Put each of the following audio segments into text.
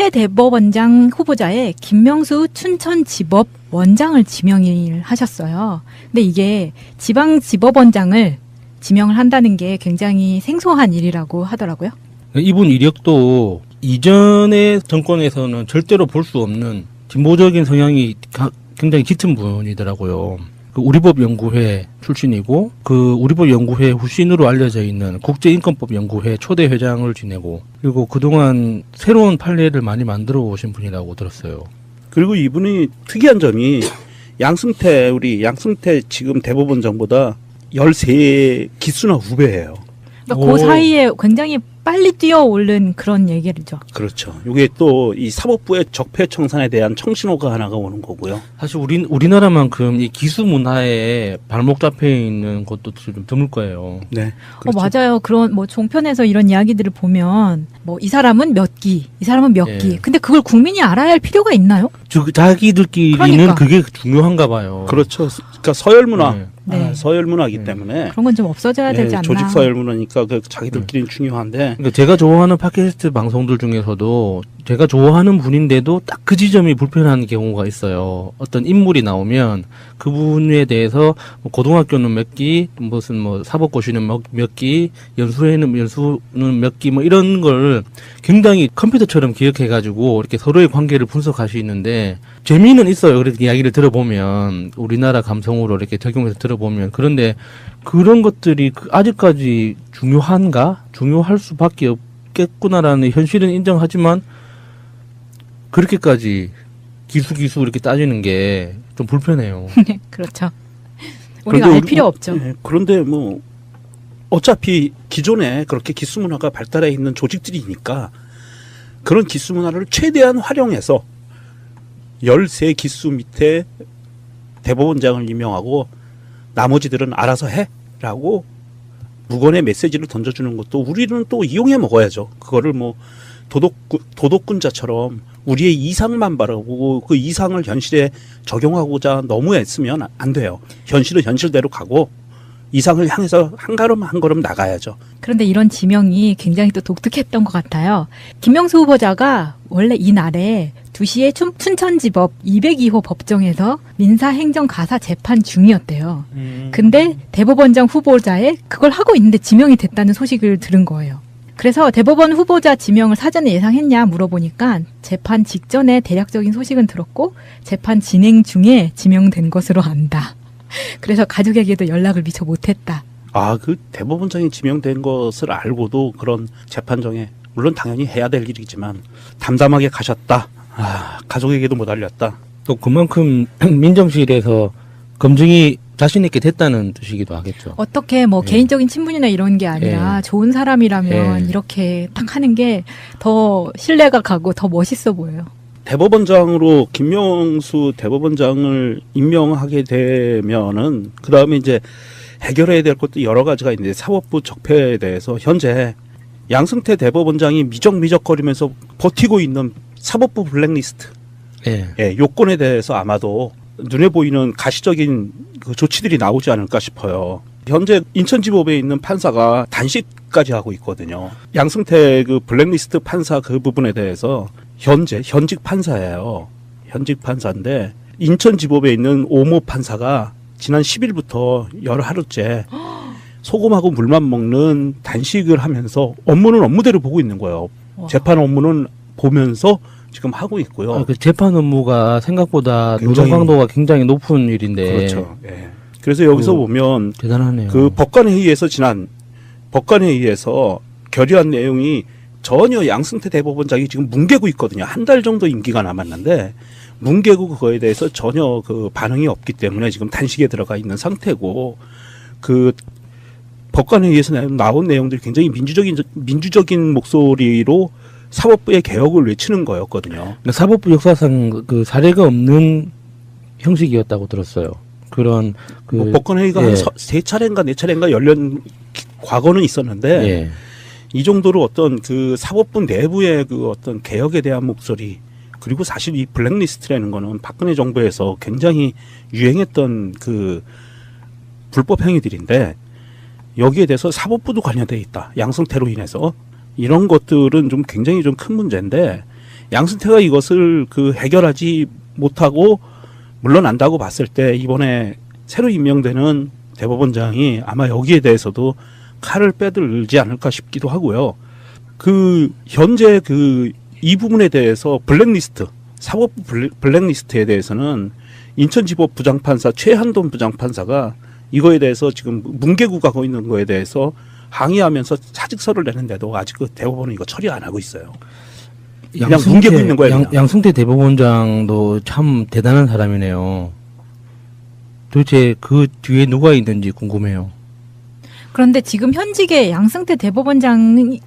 새 대법원장 후보자에 김명수 춘천지법 원장을 지명을 하셨어요. 근데 이게 지방지법원장을 지명을 한다는 게 굉장히 생소한 일이라고 하더라고요. 이분 이력도 이전의 정권에서는 절대로 볼 수 없는 진보적인 성향이 굉장히 짙은 분이더라고요. 그 우리법연구회 출신이고 그 우리법연구회 후신으로 알려져 있는 국제인권법연구회 초대 회장을 지내고 그리고 그동안 새로운 판례를 많이 만들어 오신 분이라고 들었어요. 그리고 이분이 특이한 점이 우리 양승태 지금 대법원장보다 13 기수나 후배예요. 그러니까 그 사이에 굉장히 빨리 뛰어오른 그런 얘기죠. 그렇죠. 이게 또 이 사법부의 적폐청산에 대한 청신호가 하나가 오는 거고요. 사실 우리나라만큼 이 기수 문화에 발목 잡혀 있는 것도 좀 드물 거예요. 네. 그렇죠. 맞아요. 그런 뭐 종편에서 이런 이야기들을 보면 뭐 이 사람은 몇 기, 이 사람은 몇 예. 기. 근데 그걸 국민이 알아야 할 필요가 있나요? 자기들끼리는 그러니까. 그게 중요한가 봐요. 그렇죠. 그러니까 서열 문화. 네. 네. 서열 문화이기 때문에 그런 건 좀 없어져야 되지 않나. 조직 서열 문화니까 그 자기들끼리는 중요한데. 그러니까 제가 좋아하는 팟캐스트 방송들 중에서도 제가 좋아하는 분인데도 딱 그 지점이 불편한 경우가 있어요. 어떤 인물이 나오면 그분에 대해서 뭐 고등학교는 몇 기, 무슨 뭐 사법고시는 몇 기, 연수는 몇 기, 뭐 이런 걸 굉장히 컴퓨터처럼 기억해가지고 이렇게 서로의 관계를 분석하시는데 재미는 있어요. 그래서 이야기를 들어보면 우리나라 감성으로 이렇게 적용해서 들어보면 그런데 그런 것들이 아직까지 중요한가? 중요할 수밖에 없겠구나라는 현실은 인정하지만 그렇게까지 기수 이렇게 따지는 게 좀 불편해요. 네, 그렇죠. 우리가 알 필요 없죠. 네, 그런데 뭐 어차피 기존에 그렇게 기수 문화가 발달해 있는 조직들이니까 그런 기수 문화를 최대한 활용해서 13 기수 밑에 대법원장을 임명하고 나머지들은 알아서 해라고 무건의 메시지를 던져주는 것도 우리는 또 이용해 먹어야죠. 그거를 뭐 도덕군자처럼 우리의 이상만 바라보고 그 이상을 현실에 적용하고자 너무 애쓰면 안 돼요. 현실은 현실대로 가고 이상을 향해서 한 걸음 나가야죠. 그런데 이런 지명이 굉장히 또 독특했던 것 같아요. 김명수 후보자가 원래 이날에 2시에 춘천지법 202호 법정에서 민사행정가사 재판 중이었대요. 근데 대법원장 후보자에 그걸 하고 있는데 지명이 됐다는 소식을 들은 거예요. 그래서 대법원 후보자 지명을 사전에 예상했냐 물어보니까 재판 직전에 대략적인 소식은 들었고 재판 진행 중에 지명된 것으로 안다. 그래서 가족에게도 연락을 미처 못했다. 그 대법원장이 지명된 것을 알고도 그런 재판정에 물론 당연히 해야 될 일이지만 담담하게 가셨다. 가족에게도 못 알렸다. 또 그만큼 민정실에서 검증이 자신 있게 됐다는 뜻이기도 하겠죠. 어떻게 뭐 개인적인 친분이나 이런 게 아니라 좋은 사람이라면 이렇게 딱 하는 게 더 신뢰가 가고 더 멋있어 보여요. 대법원장으로 김명수 대법원장을 임명하게 되면은 그 다음에 이제 해결해야 될 것도 여러 가지가 있는데 사법부 적폐에 대해서 현재 양승태 대법원장이 미적거리면서 버티고 있는 사법부 블랙리스트 요건에 대해서 아마도 눈에 보이는 가시적인 그 조치들이 나오지 않을까 싶어요. 현재 인천지법에 있는 판사가 단식까지 하고 있거든요. 양승태 그 블랙리스트 판사 그 부분에 대해서 현직 판사예요. 현직 판사인데 인천지법에 있는 오모 판사가 지난 10일부터 열 하루째 소금하고 물만 먹는 단식을 하면서 업무는 업무대로 보고 있는 거예요. 재판 업무는 보면서 지금 하고 있고요. 그 재판 업무가 생각보다 노동 강도가 굉장히 높은 일인데. 그렇죠. 예. 그래서 여기서 보면 대단하네요. 그 법관회의에서 결의한 내용이 전혀 양승태 대법원장이 지금 뭉개고 있거든요. 한 달 정도 임기가 남았는데 뭉개고 그거에 대해서 전혀 그 반응이 없기 때문에 지금 단식에 들어가 있는 상태고 그 법관회의에서 나온 내용들이 굉장히 민주적인 목소리로 사법부의 개혁을 외치는 거였거든요. 그러니까 사법부 역사상 그 사례가 없는 형식이었다고 들었어요. 그런 뭐 법관회의가 한 3차례인가 4차례인가 열린 과거는 있었는데 이 정도로 어떤 그 사법부 내부의 그 어떤 개혁에 대한 목소리 그리고 사실 이 블랙리스트라는 거는 박근혜 정부에서 굉장히 유행했던 그 불법 행위들인데 여기에 대해서 사법부도 관여돼 있다. 양승태로 인해서 이런 것들은 좀 굉장히 좀 큰 문제인데 양승태가 이것을 해결하지 못하고 물러난다고 봤을 때 이번에 새로 임명되는 대법원장이 아마 여기에 대해서도 칼을 빼들지 않을까 싶기도 하고요. 현재 이 부분에 대해서 사법부 블랙리스트에 대해서는 인천지법 부장판사 최한돈 부장판사가 이거에 대해서 지금 뭉개고 있는 거에 대해서 항의하면서 사직서를 내는데도 아직 대법원은 이거 처리 안 하고 있어요. 그냥 뭉개고 있는 거예요. 양승태 대법원장도 참 대단한 사람이네요. 도대체 그 뒤에 누가 있는지 궁금해요. 그런데 지금 현직의 양승태 대법원장보다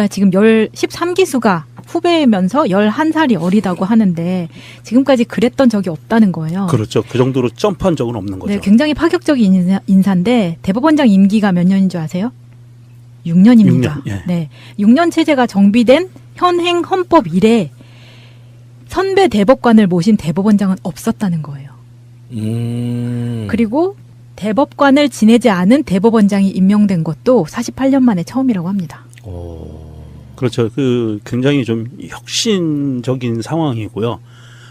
지금 13기수가 후배면서 11살이 어리다고 하는데 지금까지 그랬던 적이 없다는 거예요. 그렇죠. 그 정도로 점프한 적은 없는 거죠. 네, 굉장히 파격적인 인사인데 대법원장 임기가 몇 년인 줄 아세요? 6년입니다. 6년, 예. 네, 6년 체제가 정비된 현행 헌법 이래 선배 대법관을 모신 대법원장은 없었다는 거예요. 그리고 대법관을 지내지 않은 대법원장이 임명된 것도 48년 만에 처음이라고 합니다. 그렇죠. 굉장히 좀 혁신적인 상황이고요.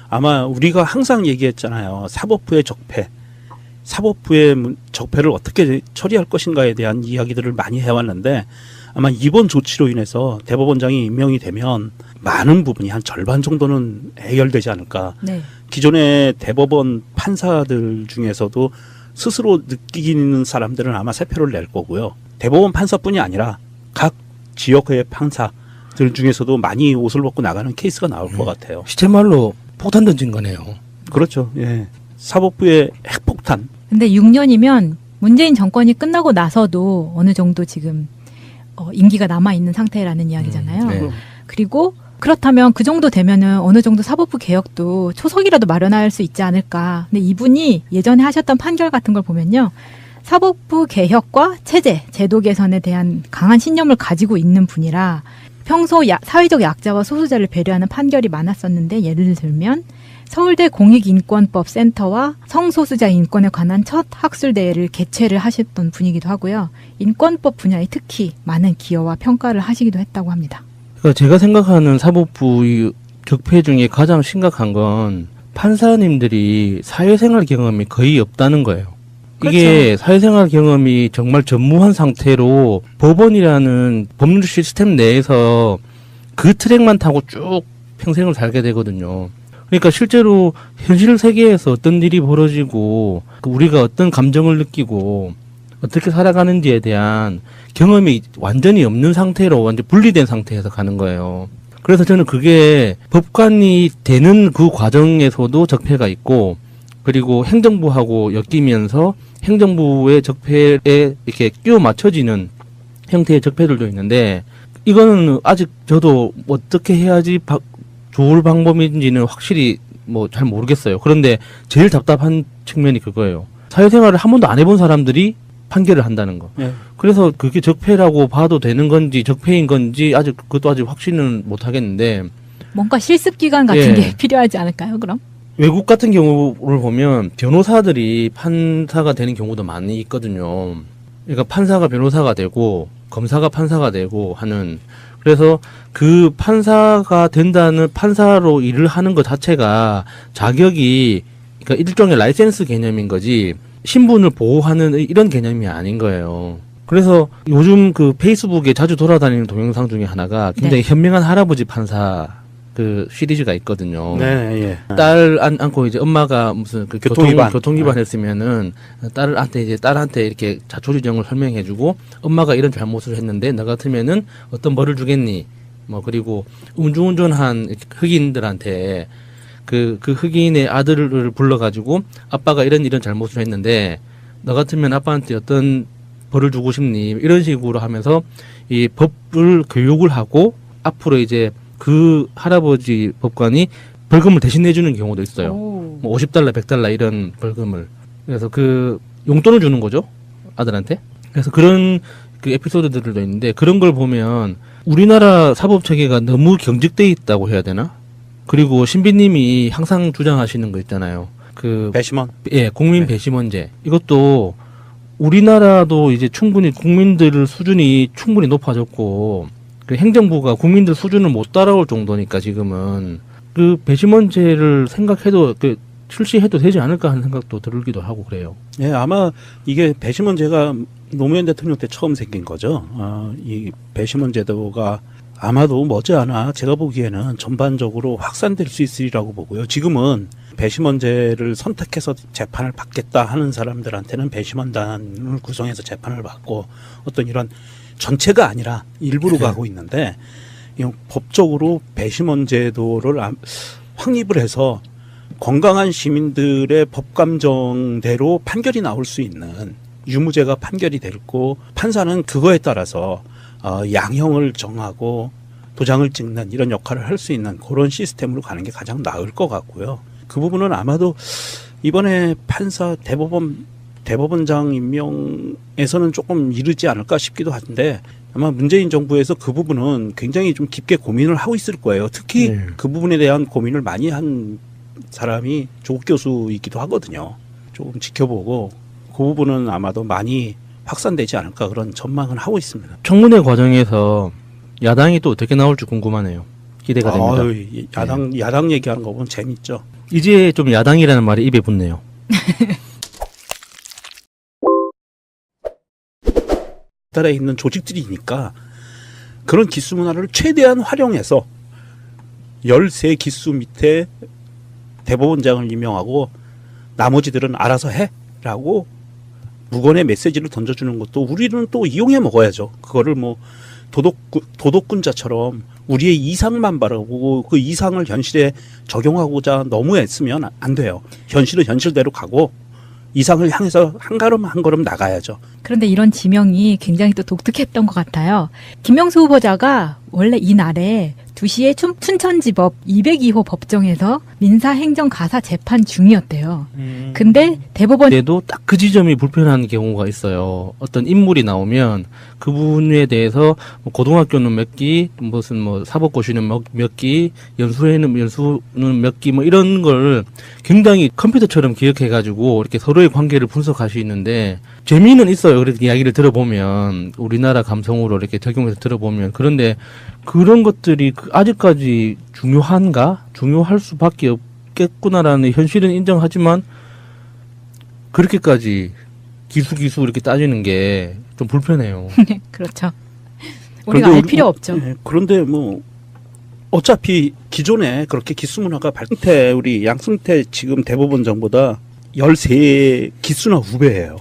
아마 우리가 항상 얘기했잖아요. 사법부의 적폐를 어떻게 처리할 것인가에 대한 이야기들을 많이 해왔는데 아마 이번 조치로 인해서 대법원장이 임명이 되면 많은 부분이 한 절반 정도는 해결되지 않을까. 네. 기존의 대법원 판사들 중에서도 스스로 느끼는 사람들은 아마 세표를 낼 거고요. 대법원 판사뿐이 아니라 각 지역의 판사들 중에서도 많이 옷을 벗고 나가는 케이스가 나올 것 같아요. 시체말로 폭탄 던진 거네요. 그렇죠. 예. 사법부의 핵폭탄. 근데 6년이면 문재인 정권이 끝나고 나서도 어느 정도 지금 임기가 남아있는 상태라는 이야기잖아요. 네. 그리고 그렇다면 그 정도 되면은 어느 정도 사법부 개혁도 초석이라도 마련할 수 있지 않을까. 근데 이분이 예전에 하셨던 판결 같은 걸 보면요. 사법부 개혁과 체제, 제도 개선에 대한 강한 신념을 가지고 있는 분이라 평소 사회적 약자와 소수자를 배려하는 판결이 많았었는데 예를 들면 서울대 공익인권법 센터와 성소수자 인권에 관한 첫 학술대회를 개최를 하셨던 분이기도 하고요. 인권법 분야에 특히 많은 기여와 평가를 하시기도 했다고 합니다. 그러니까 제가 생각하는 사법부 적폐 중에 가장 심각한 건 판사님들이 사회생활 경험이 거의 없다는 거예요. 이게 그렇죠. 사회생활 경험이 정말 전무한 상태로 법원이라는 법률 시스템 내에서 그 트랙만 타고 쭉 평생을 살게 되거든요. 그러니까 실제로 현실 세계에서 어떤 일이 벌어지고 우리가 어떤 감정을 느끼고 어떻게 살아가는지에 대한 경험이 완전히 없는 상태로 완전 분리된 상태에서 가는 거예요. 그래서 저는 그게 법관이 되는 그 과정에서도 적폐가 있고 그리고 행정부하고 엮이면서 행정부의 적폐에 이렇게 끼워 맞춰지는 형태의 적폐들도 있는데 이거는 아직 저도 어떻게 해야지 좋을 방법인지는 확실히 잘 모르겠어요. 그런데 제일 답답한 측면이 그거예요. 사회생활을 한 번도 안 해본 사람들이 판결을 한다는 거. 예. 그래서 그게 적폐라고 봐도 되는 건지 적폐인 건지 그것도 아직 확신은 못 하겠는데 뭔가 실습 기간 같은 예. 게 필요하지 않을까요, 그럼? 외국 같은 경우를 보면 변호사들이 판사가 되는 경우도 많이 있거든요. 그러니까 판사가 변호사가 되고 검사가 판사가 되고 하는 그래서 그 판사가 된다는 판사로 일을 하는 것 자체가 자격이 그러니까 일종의 라이센스 개념인 거지 신분을 보호하는 이런 개념이 아닌 거예요. 그래서 요즘 그 페이스북에 자주 돌아다니는 동영상 중에 하나가 굉장히 현명한 할아버지 판사 그 시리즈가 있거든요. 네, 예. 딸 안고 이제 엄마가 무슨 그 교통위반. 교통위반 했으면은 딸한테 이렇게 자초지정을 설명해주고 엄마가 이런 잘못을 했는데 나 같으면은 어떤 벌을 주겠니? 그리고 음주운전한 흑인들한테 그 흑인의 아들을 불러가지고 아빠가 이런 잘못을 했는데 너 같으면 아빠한테 어떤 벌을 주고 싶니? 이런 식으로 하면서 이 법을 교육을 하고 앞으로 이제 그 할아버지 법관이 벌금을 대신 내주는 경우도 있어요. $50, $100 이런 벌금을. 그래서 그 용돈을 주는 거죠. 아들한테. 그래서 그런 그 에피소드들도 있는데 그런 걸 보면 우리나라 사법체계가 너무 경직돼 있다고 해야 되나? 그리고 신비님이 항상 주장하시는 거 있잖아요. 그 배심원. 예, 국민 배심원제. 이것도 우리나라도 이제 충분히 국민들 수준이 충분히 높아졌고 그 행정부가 국민들 수준을 못 따라올 정도니까 지금은 그 배심원제를 생각해도 그 출시해도 되지 않을까 하는 생각도 들기도 하고 그래요. 예, 아마 이게 배심원제가 노무현 대통령 때 처음 생긴 거죠. 이 배심원제도가 아마도 머지않아 제가 보기에는 전반적으로 확산될 수 있으리라고 보고요. 지금은 배심원제를 선택해서 재판을 받겠다 하는 사람들한테는 배심원단을 구성해서 재판을 받고 어떤 이런 전체가 아니라 일부로 가고 있는데 법적으로 배심원제도를 확립을 해서 건강한 시민들의 법감정대로 판결이 나올 수 있는 유무죄가 판결이 됐고 판사는 그거에 따라서 양형을 정하고 도장을 찍는 이런 역할을 할 수 있는 그런 시스템으로 가는 게 가장 나을 것 같고요. 그 부분은 아마도 이번에 판사 대법원장 임명에서는 조금 이르지 않을까 싶기도 한데 아마 문재인 정부에서 그 부분은 굉장히 좀 깊게 고민을 하고 있을 거예요. 특히 네. 그 부분에 대한 고민을 많이 한 사람이 조국 교수이기도 하거든요. 조금 지켜보고 그 부분은 아마도 많이 확산되지 않을까 그런 전망은 하고 있습니다. 청문회 과정에서 야당이 또 어떻게 나올지 궁금하네요. 기대가 됩니다. 야당 얘기하는 거 보면 재밌죠. 이제 좀 야당이라는 말이 입에 붙네요. 따라 있는 조직들이니까 그런 기수 문화를 최대한 활용해서 13 기수 밑에 대법원장을 임명하고 나머지들은 알아서 해라고 무건의 메시지를 던져주는 것도 우리는 또 이용해 먹어야죠. 그거를 뭐 도덕군자처럼 우리의 이상만 바라보고 그 이상을 현실에 적용하고자 너무 애쓰면 안 돼요. 현실은 현실대로 가고 이상을 향해서 한 걸음 한 걸음 나가야죠. 그런데 이런 지명이 굉장히 또 독특했던 것 같아요. 김명수 후보자가 원래 이날에 2시에 춘천지법 202호 법정에서 민사행정가사 재판 중이었대요. 근데 대법원 에도 딱 그 지점이 불편한 경우가 있어요. 어떤 인물이 나오면 그분에 대해서 뭐 고등학교는 몇 기, 무슨 뭐 사법고시는 몇 기, 연수는 몇 기, 뭐 이런 걸 굉장히 컴퓨터처럼 기억해가지고 이렇게 서로의 관계를 분석할 수 있는데 재미는 있어요. 그렇게 이야기를 들어보면 우리나라 감성으로 이렇게 적용해서 들어보면 그런데 그런 것들이 아직까지 중요한가? 중요할 수밖에 없겠구나라는 현실은 인정하지만 그렇게까지 기수 이렇게 따지는 게 좀 불편해요. 그렇죠. 우리가 알 필요 없죠. 네, 그런데 뭐 어차피 기존에 그렇게 기수 문화가 우리 양승태 지금 대법원장보다 13 기수나 후배예요.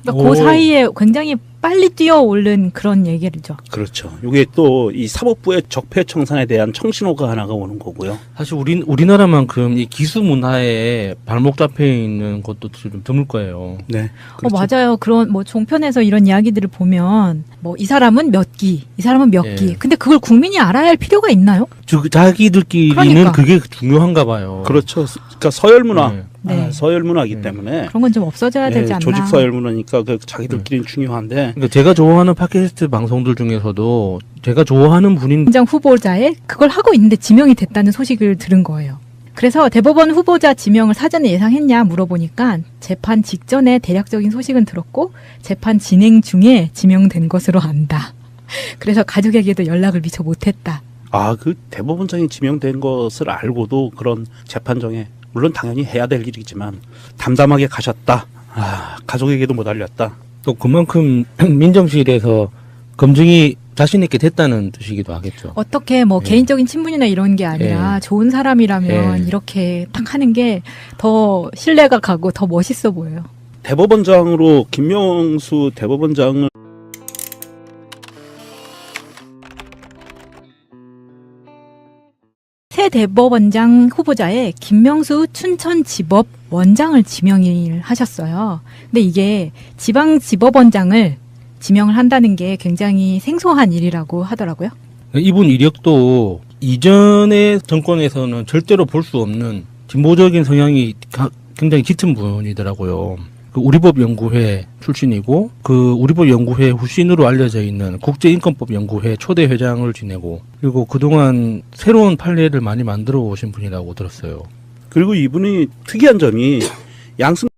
그러니까 그 사이에 굉장히 빨리 뛰어오른 그런 얘기죠. 그렇죠. 이게 또 이 사법부의 적폐청산에 대한 청신호가 하나가 오는 거고요. 사실 우리나라만큼 이 기수 문화에 발목 잡혀 있는 것도 좀 드물 거예요. 네. 그렇죠. 맞아요. 그런 뭐 종편에서 이런 이야기들을 보면 뭐 이 사람은 몇 기, 이 사람은 몇 기. 근데 그걸 국민이 알아야 할 필요가 있나요? 자기들끼리는 그러니까. 그게 중요한가 봐요. 그렇죠. 그러니까 서열 문화. 네. 네. 서열 문화이기 때문에 그런 건 좀 없어져야 되지 않나. 조직 서열 문화니까 그 자기들끼리는 중요한데. 그러니까 제가 좋아하는 팟캐스트 방송들 중에서도 제가 좋아하는 분인 위원장 후보자에 그걸 하고 있는데 지명이 됐다는 소식을 들은 거예요. 그래서 대법원 후보자 지명을 사전에 예상했냐 물어보니까 재판 직전에 대략적인 소식은 들었고 재판 진행 중에 지명된 것으로 안다. 그래서 가족에게도 연락을 미처 못했다. 그 대법원장이 지명된 것을 알고도 그런 재판정에 물론 당연히 해야 될 일이지만 담담하게 가셨다. 가족에게도 못 알렸다. 또 그만큼 민정실에서 검증이 자신 있게 됐다는 뜻이기도 하겠죠. 어떻게 뭐 개인적인 친분이나 이런 게 아니라 좋은 사람이라면 이렇게 딱 하는 게 더 신뢰가 가고 더 멋있어 보여요. 대법원장으로 김명수 대법원장을 새 대법원장 후보자에 김명수 춘천지법 원장을 지명을 하셨어요. 근데 이게 지방지법원장을 지명을 한다는 게 굉장히 생소한 일이라고 하더라고요. 이분 이력도 이전의 정권에서는 절대로 볼 수 없는 진보적인 성향이 굉장히 짙은 분이더라고요. 그 우리법연구회 출신이고 그 우리법연구회 후신으로 알려져 있는 국제인권법연구회 초대 회장을 지내고 그리고 그동안 새로운 판례를 많이 만들어 오신 분이라고 들었어요. 그리고 이분이 특이한 점이 양승